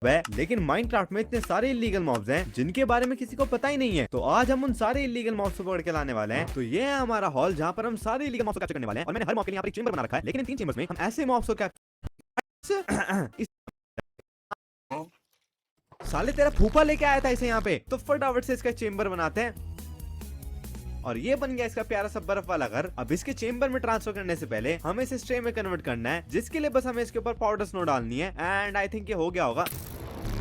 लेकिन माइनक्राफ्ट में इतने सारे इलीगल मॉब्स हैं जिनके बारे में किसी को पता ही नहीं है। तो आज हम उन सारे इलीगल मॉब्स को पकड़ के लाने वाले हैं। तो ये है हमारा हॉल जहाँ पर हम सारे इलीगल मॉब्स को कैप्चर करने वाले हैं। और मैंने हर मॉब के लिए यहाँ पर एक चेंबर बना रखा है, लेकिन इन 3 चेंबर्स में हम ऐसे मॉब्स को साले तेरा फूफा लेके आया था इसे यहाँ पे, तो फटाफट से इसका चेंबर बनाते हैं। और ये बन गया इसका प्यारा सा बर्फ वाला घर। अब इसके चेंबर में ट्रांसफर करने से पहले हमें इसे स्ट्रे में कन्वर्ट करना है, जिसके लिए बस हमें इसके ऊपर पाउडर स्नो डालनी है। एंड आई थिंक ये हो गया होगा।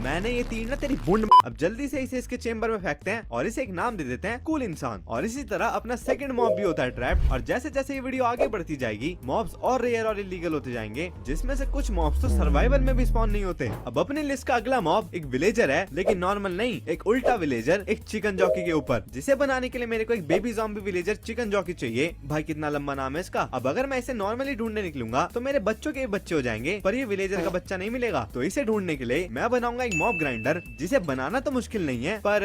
मैंने ये 3 ना तेरी बुंड। अब जल्दी से इसे इसके चेंबर में फेंकते हैं और इसे एक नाम दे देते हैं कूल इंसान। और इसी तरह अपना सेकंड मॉब भी होता है ट्रैप। और जैसे जैसे ये वीडियो आगे बढ़ती जाएगी मॉब्स और रेयर और इलीगल होते जाएंगे, जिसमें से कुछ मॉब्स तो सर्वाइवल में भी स्पॉन नहीं होते। अब अपनी लिस्ट का अगला मॉब एक विलेजर है, लेकिन नॉर्मल नहीं, एक उल्टा विलेजर, एक चिकन जॉकी के ऊपर, जिसे बनाने के लिए मेरे को एक baby zombie villager chicken jockey चाहिए। भाई कितना लंबा नाम है इसका। अब अगर मैं इसे नॉर्मली ढूंढने निकलूंगा तो मेरे बच्चों के बच्चे हो जाएंगे, पर ये विलेजर का बच्चा नहीं मिलेगा। तो इसे ढूंढने के लिए मैं बनाऊंगा एक मॉब ग्राइंडर, जिसे बनाना तो मुश्किल नहीं है पर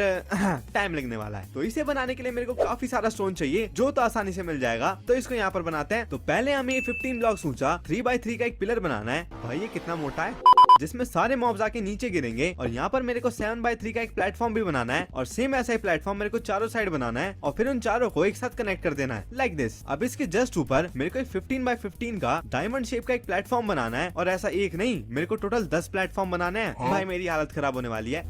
टाइम लगने वाला है। तो इसे बनाने के लिए मेरे को काफी सारा स्टोन चाहिए, जो तो आसानी से मिल जाएगा। तो इसको यहाँ पर बनाते हैं। तो पहले हमें 15 ब्लॉक्स ऊंचा 3x3 का एक पिलर बनाना है। भाई ये कितना मोटा है, जिसमें सारे मॉब्स आके नीचे गिरेंगे। और यहाँ पर मेरे को 7x3 का एक प्लेटफॉर्म भी बनाना है, और सेम ऐसा ही प्लेटफॉर्म मेरे को चारों साइड बनाना है, और फिर उन चारों को एक साथ कनेक्ट कर देना है लाइक दिस। अब इसके जस्ट ऊपर मेरे को एक 15x15 का डायमंड शेप का एक प्लेटफॉर्म बनाना है, और ऐसा एक नहीं, मेरे को टोटल 10 प्लेटफॉर्म बनाने हैं। भाई मेरी हालत खराब होने वाली है।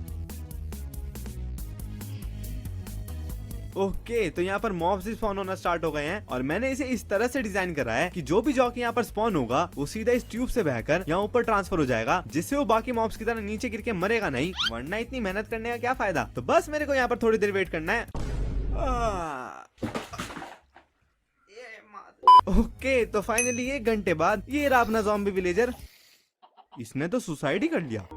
ओके, तो यहाँ पर मॉब्स स्पॉन होना स्टार्ट हो गए हैं, और मैंने इसे इस तरह से डिजाइन करा है कि जो भी जॉकी यहाँ पर स्पॉन होगा वो सीधा इस ट्यूब से बहकर यहाँ ऊपर ट्रांसफर हो जाएगा, जिससे वो बाकी मॉब्स की तरह नीचे गिर के मरेगा नहीं, वरना इतनी मेहनत करने का क्या फायदा। तो बस मेरे को यहाँ पर थोड़ी देर वेट करना है। ओके, तो फाइनली 1 घंटे बाद ये रहा अपना ज़ॉम्बी विलेजर। इसने तो सुसाइड ही कर लिया।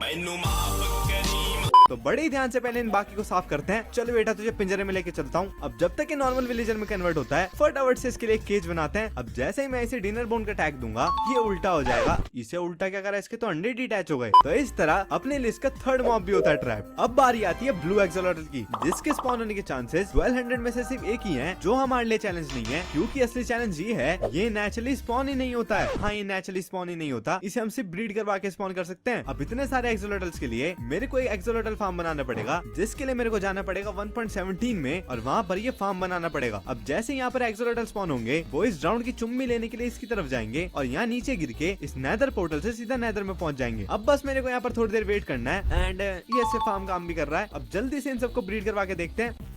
तो बड़े ही ध्यान से पहले इन बाकी को साफ करते हैं। चलो बेटा तुझे पिंजरे में लेके चलता हूँ। अब जब तक ये नॉर्मल विलेजर में कन्वर्ट होता है, फटाफट से इसके लिए एक केज बनाते हैं। अब जैसे ही मैं इसे डिनर बोन का टैग दूंगा, ये उल्टा हो जाएगा। इसे उल्टा क्या करा, इसके तो अंडे डिटैच हो गए। तो इस तरह अपने लिस्ट का थर्ड मॉब भी होता है ट्रैप। अब बारी आती है ब्लू एक्सोलॉटल की, जिसके स्पॉन होने के चांसेस 1200 में से सिर्फ एक ही है, जो हमारे लिए चैलेंज नहीं है, क्योंकि असली चैलेंज ये है, ये नेचुरली स्पॉन ही नहीं होता है। हाँ, ये नेचुरली स्पॉन ही नहीं होता, इसे हम सिर्फ ब्रीड करवा के स्पॉन कर सकते हैं। अब इतने सारे एक्सोलॉटल्स के लिए मेरे को एक एक्सोलॉटल फार्म बनाना पड़ेगा, जिसके लिए मेरे को जाना पड़ेगा 1.17 में, और वहाँ पर ये फार्म बनाना पड़ेगा। अब जैसे यहाँ पर एक्सोलॉटल स्पॉन होंगे, वो इस राउंड की चुम्मी लेने के लिए इसकी तरफ जाएंगे, और यहाँ नीचे गिर के इस नेदर पोर्टल से सीधा नेदर में पहुंच जाएंगे। अब बस मेरे को यहाँ पर थोड़ी देर वेट करना है, एंड ये ऐसे फार्म काम भी कर रहा है। अब जल्दी से इन सबको ब्रीड करवा के देखते हैं।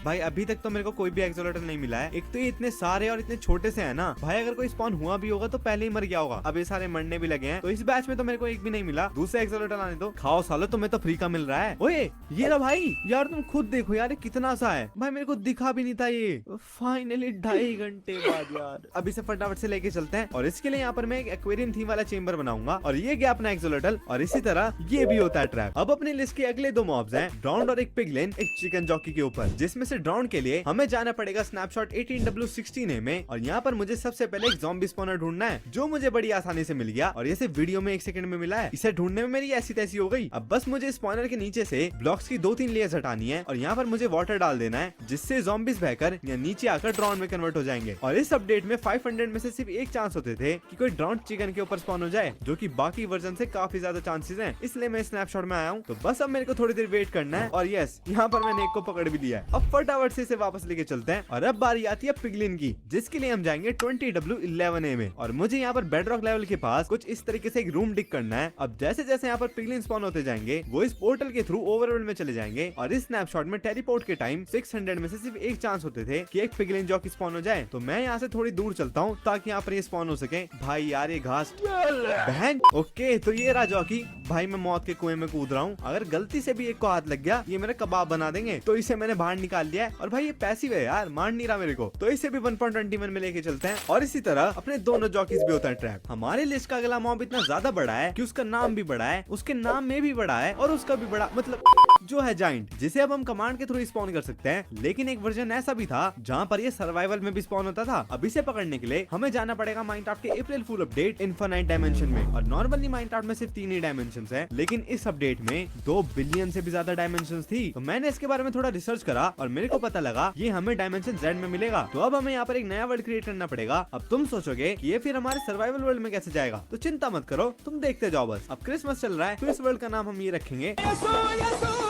भाई अभी तक तो मेरे को कोई भी एक्सोलॉटल नहीं मिला है। एक तो ये इतने सारे और इतने छोटे से है ना, भाई अगर कोई स्पॉन हुआ भी होगा तो पहले ही मर गया होगा। अब ये सारे मरने भी लगे हैं, तो इस बैच में तो मेरे को एक भी नहीं मिला। दूसरे एक्सोलॉटल आने दो, खाओ सालो, तुम्हें तो फ्री का मिल रहा है। ओए ये रहा भाई, यार तुम खुद देखो यार, कितना सा है भाई, मेरे को दिखा भी नहीं था ये। फाइनली 2.5 घंटे बाद यार। अब इसे फटाफट से लेके चलते हैं, और इसके लिए यहाँ पर मैं एक एक्वेरियम थीम वाला चेंबर बनाऊंगा, और ये गया अपना एक्सोलॉटल। और इसी तरह ये भी होता है ट्रैप। अब अपनी लिस्ट के अगले 2 मॉब्स हैं, ड्राउंड और एक पिगलिन, एक चिकन जॉकी के ऊपर, जिसमें से ड्राउंड के लिए हमें जाना पड़ेगा स्नैपशॉट 18W16A में, और यहाँ पर मुझे सबसे पहले एक ज़ॉम्बी स्पॉनर ढूंढना है, जो मुझे बड़ी आसानी से मिल गया, और ये सिर्फ वीडियो में 1 सेकंड में मिला है। इसे ढूंढने में मेरी ऐसी तैसी हो गई। अब बस मुझे स्पॉनर के नीचे से ब्लॉक्स की 2-3 लेयर्स हटानी है, और यहाँ पर मुझे वाटर डाल देना है, जिससे ज़ॉम्बीज बहकर या नीचे आकर ड्राउंड में कन्वर्ट हो जाएंगे। और इस अपडेट में 500 में से सिर्फ एक चांस होते थे कि कोई ड्राउंड चिकन के ऊपर स्पॉन हो जाए, जो कि बाकी वर्जन से काफी ज्यादा चांसेस हैं, इसलिए मैं स्नैपशॉट में आया हूँ। तो बस अब मेरे को थोड़ी देर वेट करना है, और यस यहाँ पर मैंने एक को पकड़ भी लिया है। अब फटाफट से इसे वापस लेके चलते हैं, और अब बारी आती है पिगलिन की, जिसके लिए हम जाएंगे 20W11A में, और मुझे यहाँ पर बेडरॉक लेवल के पास कुछ इस तरीके से एक रूम डिग करना है। अब जैसे जैसे यहाँ पर पिगलिन स्पॉन होते जाएंगे, वो इस पोर्टल के थ्रू ओवरवर्ल्ड में चले जाएंगे, और इस स्नैपशॉट में टेलीपोर्ट के टाइम 600 में से सिर्फ एक चांस होते थे कि एक पिगलिन जॉकी स्पॉन हो जाए। तो मैं यहाँ से थोड़ी दूर चलता हूँ ताकि यहाँ पर ये स्पॉन हो सके। भाई यार ये घास बहन। ओके, तो ये रहा जॉकी। भाई मैं मौत के कुएं में कूद रहा हूँ, अगर गलती से भी एक को हाथ लग गया, ये मेरा कबाब बना देंगे। तो इसे मैंने बाहर निकाल लिया है, और भाई ये पैसिव है यार, मार नहीं रहा मेरे को। तो इसे भी 1.21 में लेके चलते हैं, और इसी तरह अपने दोनों जॉकीज भी होता है ट्रैप। हमारे लिस्ट का अगला मॉब इतना ज्यादा बड़ा है कि उसका नाम भी बड़ा है, उसके नाम में भी बड़ा है, और उसका भी बड़ा, मतलब जो है जाइंट, जिसे अब हम कमांड के थ्रू स्पॉन कर सकते हैं। लेकिन एक वर्जन ऐसा भी था जहाँ पर ये सर्वाइवल में भी स्पॉन होता था। अब इसे पकड़ने के लिए हमें जाना पड़ेगा माइनक्राफ्ट के April fool update infinite dimension में। और नॉर्मली माइनक्राफ्ट में सिर्फ 3 ही डायमेंशन है, लेकिन इस अपडेट में 2 बिलियन से भी ज्यादा डायमेंशन थी। तो मैंने इसके बारे में थोड़ा रिसर्च करा और मेरे को पता लगा ये हमें डायमेंशन Z में मिलेगा। तो अब हमें यहाँ पर एक नया वर्ल्ड क्रिएट करना पड़ेगा। अब तुम सोचोगे कि ये फिर हमारे सर्वाइवल वर्ल्ड में कैसे जाएगा, तो चिंता मत करो, तुम देखते जाओ बस। अब क्रिसमस चल रहा है तो इस वर्ल्ड का नाम हम ये रखेंगे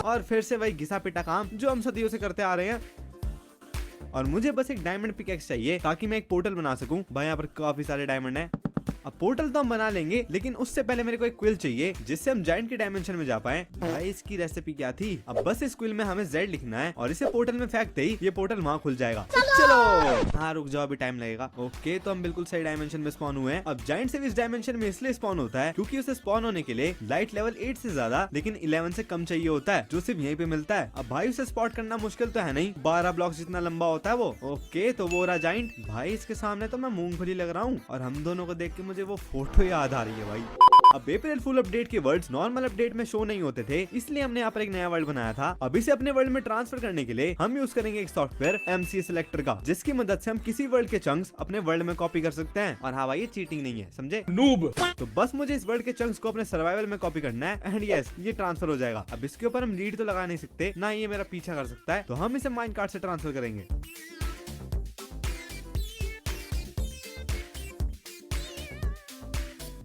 और फिर से वही घिसा पिटा काम जो हम सदियों से करते आ रहे हैं। और मुझे बस एक डायमंड पिकेक्स चाहिए ताकि मैं एक पोर्टल बना सकूं। भाई यहाँ पर काफी सारे डायमंड हैं। अब पोर्टल तो हम बना लेंगे, लेकिन उससे पहले मेरे को एक क्विल चाहिए जिससे हम जायंट के डायमेंशन में जा पाए। भाई इसकी रेसिपी क्या थी? अब बस इस क्विल में हमें Z लिखना है और इसे पोर्टल में फेंकते ही ये पोर्टल वहाँ खुल जाएगा। चलो हाँ रुक जाओ, अभी टाइम लगेगा। ओके तो हम बिल्कुल सही डायमेंशन में स्पॉन हुए हैं। अब जायंट से इस डायमेंशन में इसलिए स्पॉन होता है क्योंकि उसे स्पॉन होने के लिए लाइट लेवल 8 से ज्यादा लेकिन 11 से कम चाहिए होता है, जो सिर्फ यहीं पे मिलता है। अब भाई उसे स्पॉट करना मुश्किल तो है नहीं, 12 ब्लॉक्स जितना लंबा होता है वो। ओके तो वो रहा जायंट। भाई इसके सामने तो मैं मूंगफली लग रहा हूँ और हम दोनों को देख के मुझे वो फोटो याद आ रही है भाई। अब अप्रैल फुल अपडेट के वर्ड्स नॉर्मल अपडेट में शो नहीं होते थे, इसलिए हमने यहाँ पर एक नया वर्ल्ड बनाया था। अब इसे अपने वर्ल्ड में ट्रांसफर करने के लिए हम यूज करेंगे एक सॉफ्टवेयर MCA सिलेक्टर का, जिसकी मदद से हम किसी वर्ल्ड के चंक्स अपने वर्ल्ड में कॉपी कर सकते हैं। और हाँ भाई ये चीटिंग नहीं है, समझे नूब। तो बस मुझे इस वर्ल्ड के चंक्स को अपने सर्वाइवल में कॉपी करना है एंड यस ये ट्रांसफर हो जाएगा। अब इसके ऊपर हम लीड तो लगा नहीं सकते, ना ये मेरा पीछा कर सकता है, तो हम इसे माइनकार्ट से ट्रांसफर करेंगे।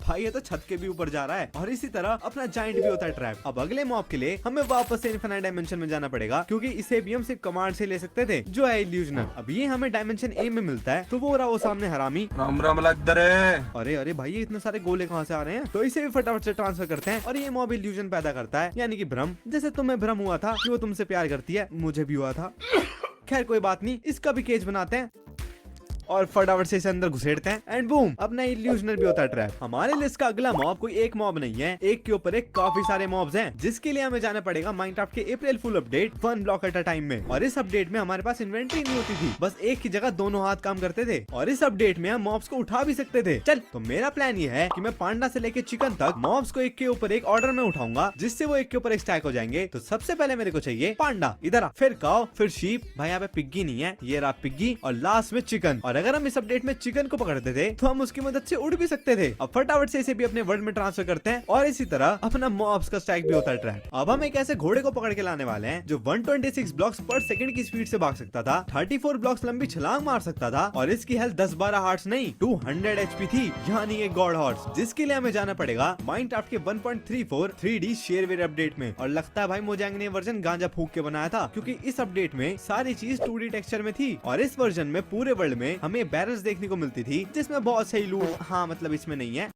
भाई ये तो छत के भी ऊपर जा रहा है और इसी तरह अपना जाइंट भी होता है ट्रैप। अब अगले मॉब के लिए हमें वापस से इनफाइनाइट डायमेंशन में जाना पड़ेगा क्योंकि इसे भी हम सिर्फ कमांड से ले सकते थे, जो है इल्यूजनर। अब ये हमें डायमेंशन A में मिलता है, तो वो रहा वो सामने हरामी। राम राम लग है। अरे भाई ये इतने सारे गोले कहाँ से आ रहे हैं? तो इसे भी फटाफट से ट्रांसफर करते हैं और ये मॉब इल्यूजन पैदा करता है, यानी कि भ्रम। जैसे तुम्हें भ्रम हुआ था कि वो तुमसे प्यार करती है, मुझे भी हुआ था। खैर कोई बात नहीं, इसका भी केज बनाते हैं और फटाफट से इसे अंदर घुसेड़ते हैं एंड बूम अपना इल्यूजनर भी होता है ट्रैप। हमारे लिस्ट का अगला मॉब कोई एक मॉब नहीं है, एक के ऊपर एक काफी सारे मॉब्स हैं, जिसके लिए हमें जाना पड़ेगा माइनक्राफ्ट के April fool update 1 block at a time में। और इस अपडेट में हमारे पास इन्वेंटरी नहीं होती थी, बस एक की जगह दोनों हाथ काम करते थे। और इस अपडेट में हम मॉब्स को उठा भी सकते थे। चल तो मेरा प्लान ये है कि मैं पांडा से लेके चिकन तक मॉब्स को एक के ऊपर एक ऑर्डर में उठाऊंगा, जिससे वो एक के ऊपर एक स्टैक हो जाएंगे। तो सबसे पहले मेरे को चाहिए पांडा, इधर आ, फिर काऊ, फिर शीप। भाई यहाँ पे पिग्गी नहीं है, ये रहा पिग्गी, और लास्ट में चिकन। और अगर हम इस अपडेट में चिकन को पकड़ते थे तो हम उसकी मदद से उड़ भी सकते थे। अब फटाफट से इसे भी अपने वर्ल्ड में ट्रांसफर करते हैं और इसी तरह अपना मॉब्स का स्टैक भी होता है ट्रैप। अब हम एक ऐसे घोड़े को पकड़ के लाने वाले हैं जो 126 ब्लॉक्स पर सेकंड की स्पीड से भाग सकता था, 34 ब्लॉक्स लंबी छलांग मार सकता था और इसकी हेल्थ 10-12 हार्ट्स नहीं 200 HP थी, यानी एक गॉड हॉर्स, जिसके लिए हमें जाना पड़ेगा माइनक्राफ्ट के 1.34 3D शेयरवेयर अपडेट में। और लगता है भाई मोजांग ने वर्जन गांजा फूक के बनाया था, क्योंकि इस अपडेट में सारी चीज 2D टेक्सचर में थी। और इस वर्जन में पूरे वर्ल्ड में हमें बैरल्स देखने को मिलती थी, जिसमें बहुत सही लूट, हाँ मतलब इसमें नहीं है,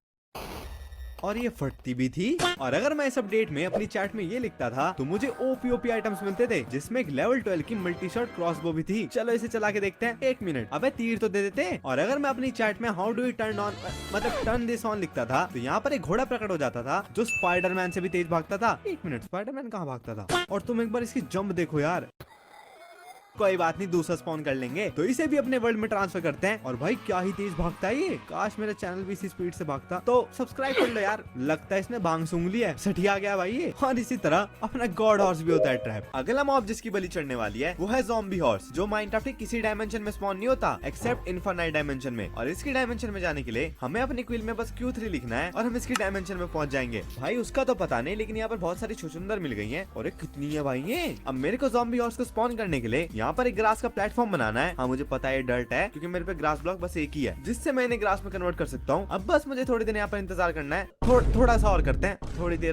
और ये फटती भी थी। और अगर मैं इस अपडेट में अपनी चैट में ये लिखता था तो मुझे ओपी आइटम्स मिलते थे, जिसमें एक लेवल 12 की मल्टी शॉट क्रॉसबो भी थी। चलो इसे चला के देखते हैं। 1 मिनट, अबे तीर तो दे देते। और अगर मैं अपनी चैट में how do U turn on मतलब टर्न दिस ऑन लिखता था तो यहाँ पर एक घोड़ा प्रकट हो जाता था जो स्पाइडरमैन से भी तेज भागता था। 1 मिनट, स्पाइडरमैन कहाँ भागता था? और तुम एक बार इसकी जंप देखो यार। कोई बात नहीं, दूसरा स्पॉन कर लेंगे। तो इसे भी अपने वर्ल्ड में ट्रांसफर करते हैं। और भाई क्या ही तेज भागता है ये, काश मेरा चैनल भी इसी स्पीड से भागता। तो सब्सक्राइब कर लो यार, लगता है इसने भांग सूंघ लिया है, सठिया गया भाई ये। और इसी तरह अपना गॉड हॉर्स भी होता है ट्रैप। अगला मॉब जिसकी बलि चढ़ने वाली है वो है ज़ॉम्बी हॉर्स, जो माइनक्राफ्ट के किसी डायमेंशन में स्पॉन नहीं होता एक्सेप्ट इनफाइनाइट डायमेंशन में। और इसकी डायमेंशन में जाने के लिए हमें अपनी क्विल में बस Q3 लिखना है और हम इसकी डायमेंशन में पहुंच जाएंगे। भाई उसका तो पता नहीं, लेकिन यहाँ पर बहुत सारी छुछुंदर मिल गई है। और कितनी है भाई ये। अब मेरे को ज़ॉम्बी हॉर्स को स्पॉन करने के लिए यहाँ पर एक ग्रास का प्लेटफॉर्म बनाना है। हाँ मुझे पता है डर्ट है, क्योंकि मेरे पे ग्रास ब्लॉक बस एक ही है, जिससे मैं इन्हें ग्रास में कन्वर्ट कर सकता हूँ। अब बस मुझे थोड़ी देर यहाँ पर इंतजार करना है। थोड़ा सा और करते हैं, थोड़ी देर